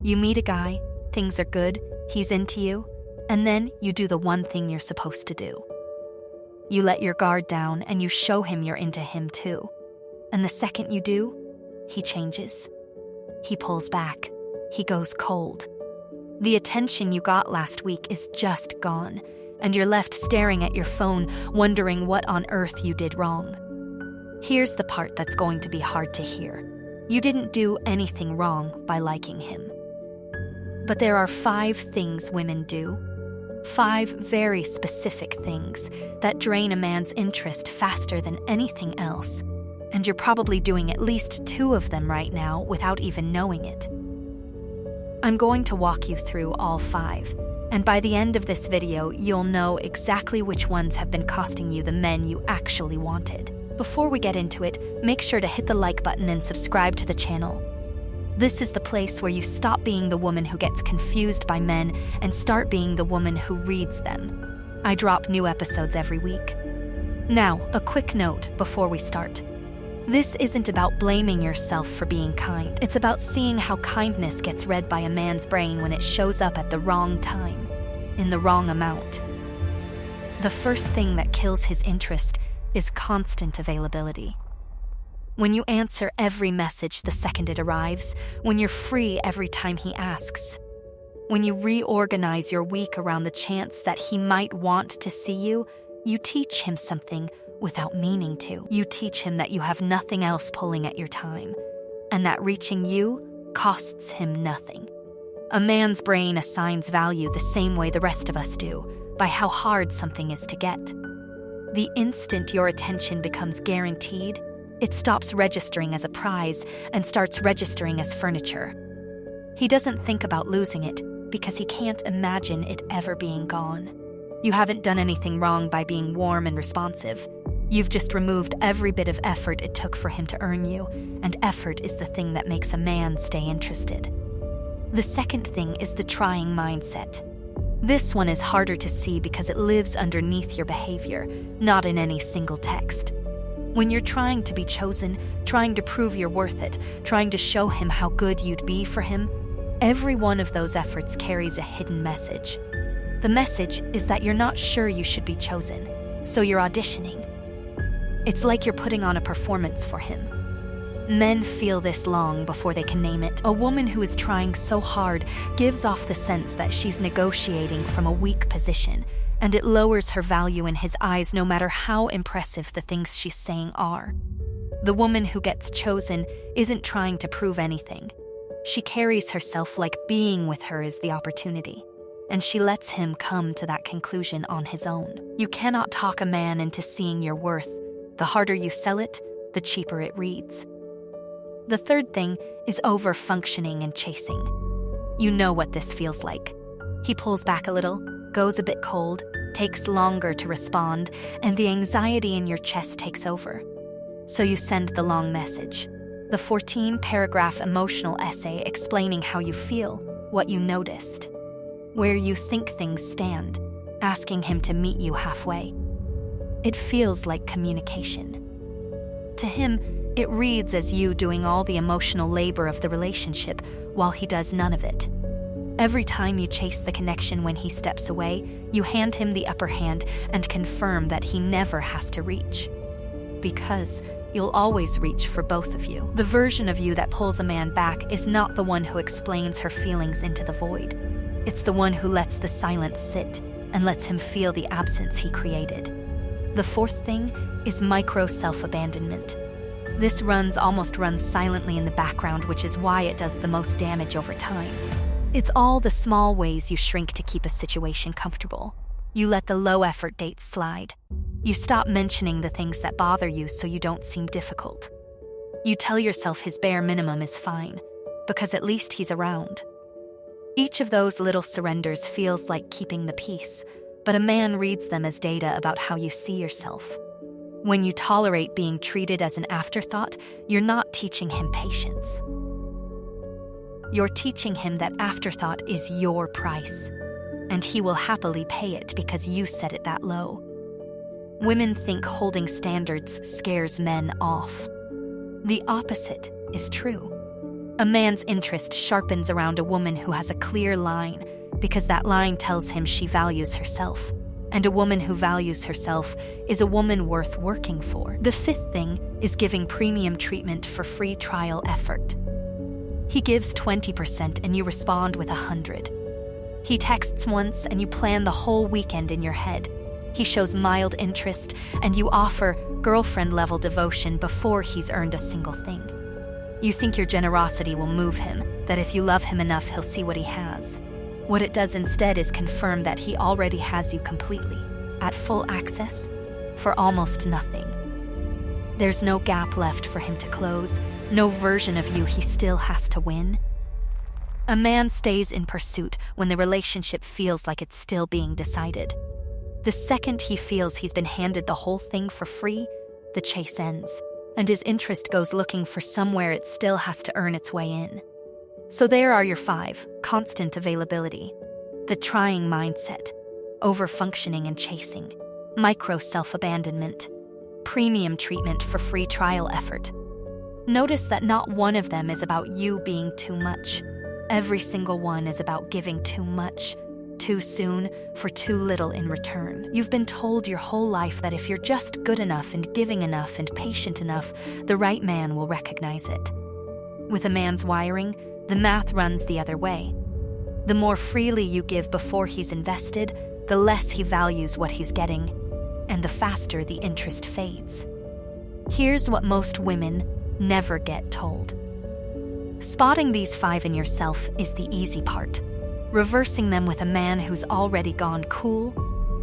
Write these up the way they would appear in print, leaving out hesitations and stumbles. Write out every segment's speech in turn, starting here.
You meet a guy, things are good, he's into you, and then you do the one thing you're supposed to do. You let your guard down and you show him you're into him too. And the second you do, he changes. He pulls back. He goes cold. The attention you got last week is just gone, and you're left staring at your phone, wondering what on earth you did wrong. Here's the part that's going to be hard to hear. You didn't do anything wrong by liking him. But there are 5 things women do. 5 very specific things that drain a man's interest faster than anything else. And you're probably doing at least 2 of them right now without even knowing it. I'm going to walk you through all 5, and by the end of this video, you'll know exactly which ones have been costing you the men you actually wanted. Before we get into it, make sure to hit the like button and subscribe to the channel. This is the place where you stop being the woman who gets confused by men and start being the woman who reads them. I drop new episodes every week. Now, a quick note before we start. This isn't about blaming yourself for being kind. It's about seeing how kindness gets read by a man's brain when it shows up at the wrong time, in the wrong amount. The first thing that kills his interest is constant availability. When you answer every message the second it arrives, when you're free every time he asks, when you reorganize your week around the chance that he might want to see you, you teach him something without meaning to. You teach him that you have nothing else pulling at your time, and that reaching you costs him nothing. A man's brain assigns value the same way the rest of us do, by how hard something is to get. The instant your attention becomes guaranteed, it stops registering as a prize and starts registering as furniture. He doesn't think about losing it because he can't imagine it ever being gone. You haven't done anything wrong by being warm and responsive. You've just removed every bit of effort it took for him to earn you, and effort is the thing that makes a man stay interested. The second thing is the trying mindset. This one is harder to see because it lives underneath your behavior, not in any single text. When you're trying to be chosen, trying to prove you're worth it, trying to show him how good you'd be for him, every one of those efforts carries a hidden message. The message is that you're not sure you should be chosen, so you're auditioning. It's like you're putting on a performance for him. Men feel this long before they can name it. A woman who is trying so hard gives off the sense that she's negotiating from a weak position, and it lowers her value in his eyes no matter how impressive the things she's saying are. The woman who gets chosen isn't trying to prove anything. She carries herself like being with her is the opportunity, and she lets him come to that conclusion on his own. You cannot talk a man into seeing your worth. The harder you sell it, the cheaper it reads. The third thing is over-functioning and chasing. You know what this feels like. He pulls back a little, goes a bit cold, takes longer to respond, and the anxiety in your chest takes over. So you send the long message, the 14-paragraph emotional essay explaining how you feel, what you noticed, where you think things stand, asking him to meet you halfway. It feels like communication. To him, it reads as you doing all the emotional labor of the relationship while he does none of it. Every time you chase the connection when he steps away, you hand him the upper hand and confirm that he never has to reach. Because you'll always reach for both of you. The version of you that pulls a man back is not the one who explains her feelings into the void. It's the one who lets the silence sit and lets him feel the absence he created. The fourth thing is micro self-abandonment. This almost runs silently in the background, which is why it does the most damage over time. It's all the small ways you shrink to keep a situation comfortable. You let the low-effort dates slide. You stop mentioning the things that bother you so you don't seem difficult. You tell yourself his bare minimum is fine, because at least he's around. Each of those little surrenders feels like keeping the peace, but a man reads them as data about how you see yourself. When you tolerate being treated as an afterthought, you're not teaching him patience. You're teaching him that afterthought is your price, and he will happily pay it because you set it that low. Women think holding standards scares men off. The opposite is true. A man's interest sharpens around a woman who has a clear line, because that line tells him she values herself. And a woman who values herself is a woman worth working for. The fifth thing is giving premium treatment for free trial effort. He gives 20% and you respond with 100. He texts once and you plan the whole weekend in your head. He shows mild interest and you offer girlfriend-level devotion before he's earned a single thing. You think your generosity will move him, that if you love him enough, he'll see what he has. What it does instead is confirm that he already has you completely, at full access, for almost nothing. There's no gap left for him to close, no version of you he still has to win. A man stays in pursuit when the relationship feels like it's still being decided. The second he feels he's been handed the whole thing for free, the chase ends, and his interest goes looking for somewhere it still has to earn its way in. So there are your 5: constant availability, the trying mindset, over-functioning and chasing, micro self-abandonment, premium treatment for free trial effort. Notice that not one of them is about you being too much. Every single one is about giving too much, too soon, for too little in return. You've been told your whole life that if you're just good enough and giving enough and patient enough, the right man will recognize it. With a man's wiring, the math runs the other way. The more freely you give before he's invested, the less he values what he's getting, and the faster the interest fades. Here's what most women never get told. Spotting these 5 in yourself is the easy part. Reversing them with a man who's already gone cool,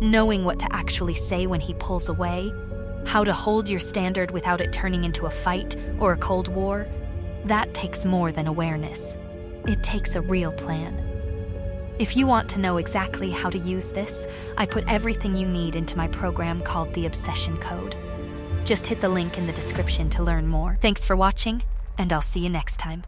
knowing what to actually say when he pulls away, how to hold your standard without it turning into a fight or a cold war, that takes more than awareness. It takes a real plan. If you want to know exactly how to use this, I put everything you need into my program called The Obsession Code. Just hit the link in the description to learn more. Thanks for watching, and I'll see you next time.